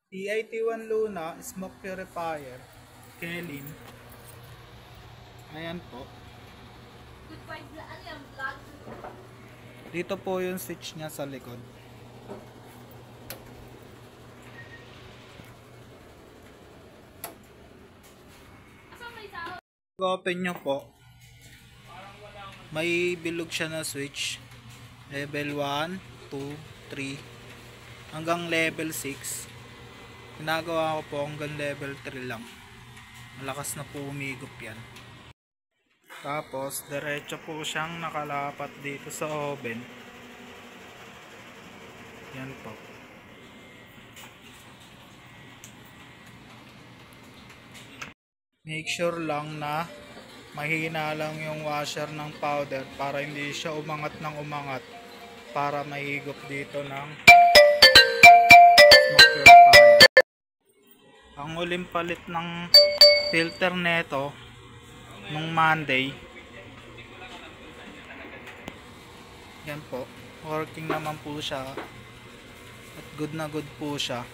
EIT1 Luna Smoke Purifier Kelin. Ayan po. Dito po yung switch niya sa likod. Open nyo po, may bilog siya na switch. Level 1, 2, 3 hanggang level 6. Ginagawa ko po hanggang level 3 lang. Malakas na po umigop yan. Tapos diretso po siyang nakalapat dito sa oven. Yan po. Make sure lang na mahina lang yung washer ng powder para hindi siya umangat ng umangat, para maigop dito ng smoke purifier. Ang uling palit ng filter neto nung Monday. Yan po, working naman po siya at good na good po siya.